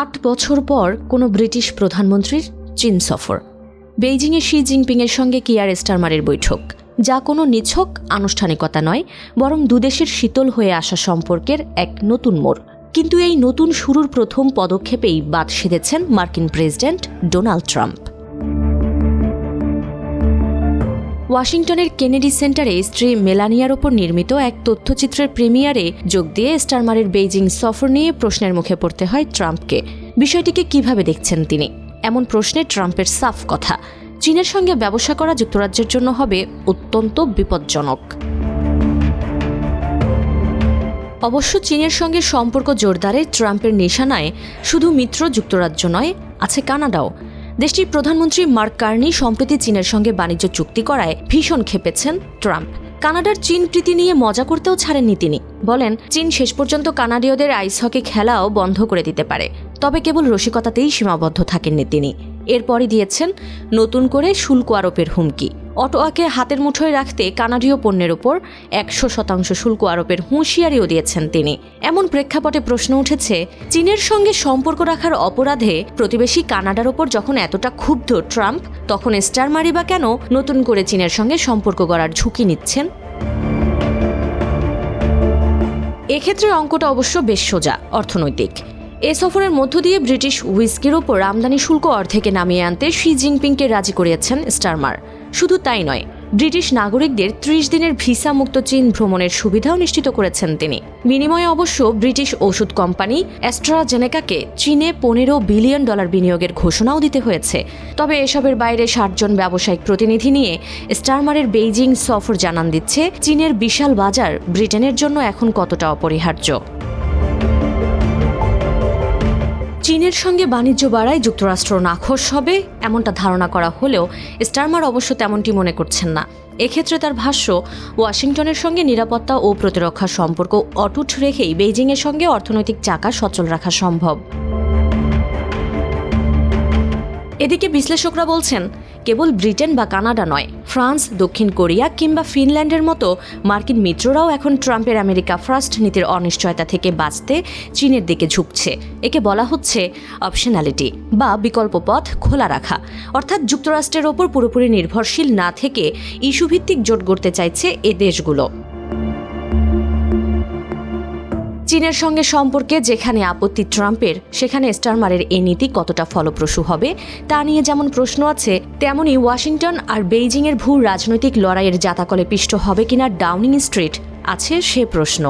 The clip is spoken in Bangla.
8 বছর পর কোনো ব্রিটিশ প্রধানমন্ত্রীর চীন সফর। বেইজিংয়ে শি জিনপিংয়ের সঙ্গে কিয়ার স্টারমারের বৈঠক, যা কোনো নিছক আনুষ্ঠানিকতা নয়, বরং দুদেশের শীতল হয়ে আসা সম্পর্কের এক নতুন মোড়। কিন্তু এই নতুন শুরুর প্রথম পদক্ষেপেই বাদ সেধেছেন মার্কিন প্রেসিডেন্ট ডোনাল্ড ট্রাম্প। ওয়াশিংটনের কেনেডি সেন্টারে স্ত্রী মেলানিয়ার ওপর নির্মিত এক তথ্যচিত্রের প্রিমিয়ারে যোগ দিয়ে স্টারমারের বেইজিং সফর নিয়ে প্রশ্নের মুখে পড়তে হয় ট্রাম্পকে। বিষয়টিকে কিভাবে দেখছেন তিনি? এমন প্রশ্নে ট্রাম্পের সাফ কথা, চীনের সঙ্গে ব্যবসা করা যুক্তরাজ্যের জন্য হবে অত্যন্ত বিপজ্জনক। অবশ্য চীনের সঙ্গে সম্পর্ক জোরদারে ট্রাম্পের নিশানায় শুধু মিত্র যুক্তরাজ্য নয়, আছে কানাডাও। দেশটির প্রধানমন্ত্রী মার্ক কার্নি সম্প্রতি চীনের সঙ্গে বাণিজ্য চুক্তি করায় ভীষণ ক্ষেপেছেন ট্রাম্প। কানাডার চীন প্রীতি নিয়ে মজা করতেও ছাড়েননি তিনি। বলেন, চীন শেষ পর্যন্ত কানাডীয়দের আইস হকি খেলাও বন্ধ করে দিতে পারে, তবে কেবল রসিকতাতেই সীমাবদ্ধ থাকেননি তিনি। এরপরই দিয়েছেন নতুন করে শুল্ক আরোপের হুমকি। অটোয়াকে হাতের মুঠোয় রাখতে কানাডীয় পণ্যের ওপর 100% শুল্ক আরোপের হুঁশিয়ারিও দিয়েছেন তিনি। এমন প্রেক্ষাপটে প্রশ্ন উঠেছে, চীনের সঙ্গে সম্পর্ক রাখার অপরাধে প্রতিবেশী কানাডার ওপর যখন এতটা ক্ষুব্ধ ট্রাম্প, তখন স্টারমারই বা কেন নতুন করে চীনের সঙ্গে সম্পর্ক গড়ার ঝুঁকি নিচ্ছেন? এক্ষেত্রে অঙ্কটা অবশ্য বেশ সোজা, অর্থনৈতিক। এ সফরের মধ্য দিয়ে ব্রিটিশ হুইস্কির ওপর আমদানি শুল্ক অর্ধেকে নামিয়ে আনতে শি জিনপিংকে রাজি করিয়েছেন স্টারমার। শুধু তাই নয়, ব্রিটিশ নাগরিকদের 30 দিনের ভিসা মুক্ত চীন ভ্রমণের সুবিধাও নিশ্চিত করেছেন তিনি। বিনিময়ে অবশ্য ব্রিটিশ ওষুধ কোম্পানি অ্যাস্ট্রাজেনেকাকে চীনে $15 বিলিয়ন বিনিয়োগের ঘোষণাও দিতে হয়েছে। তবে এসবের বাইরে 60 জন ব্যবসায়িক প্রতিনিধি নিয়ে স্টারমারের বেইজিং সফর জানান দিচ্ছে, চীনের বিশাল বাজার ব্রিটেনের জন্য এখন কতটা অপরিহার্য। চীনের সঙ্গে বাণিজ্য বাড়ায় যুক্তরাষ্ট্র নাখোশ হবে, এমনটা ধারণা করা হলেও স্টারমার অবশ্য তেমনটি মনে করছেন না। এক্ষেত্রে তার ভাষ্য, ওয়াশিংটনের সঙ্গে নিরাপত্তা ও প্রতিরক্ষা সম্পর্ক অটুট রেখেই বেইজিংয়ের সঙ্গে অর্থনৈতিক চাকা সচল রাখা সম্ভব। এদিকে বিশ্লেষকরা বলছেন, কেবল ব্রিটেন বা কানাডা নয়, ফ্রান্স, দক্ষিণ কোরিয়া কিংবা ফিনল্যান্ডের মতো মার্কিন মিত্ররাও এখন ট্রাম্পের আমেরিকা ফার্স্ট নীতির অনিশ্চয়তা থেকে বাঁচতে চীনের দিকে ঝুঁকছে। একে বলা হচ্ছে অপশনালিটি বা বিকল্প পথ খোলা রাখা। অর্থাৎ যুক্তরাষ্ট্রের ওপর পুরোপুরি নির্ভরশীল না থেকে ইস্যুভিত্তিক জোট গড়তে চাইছে এ দেশগুলো। চীনের সঙ্গে সম্পর্কে যেখানে আপত্তি ট্রাম্পের, সেখানে স্টারমারের এই নীতি কতটা ফলপ্রসূ হবে তা নিয়ে যেমন প্রশ্ন আছে, তেমনি ওয়াশিংটন আর বেইজিংয়ের ভূ রাজনৈতিক লড়াইয়ের জাতাকলে পিষ্ট হবে কিনা ডাউনিং স্ট্রিট, আছে সে প্রশ্ন।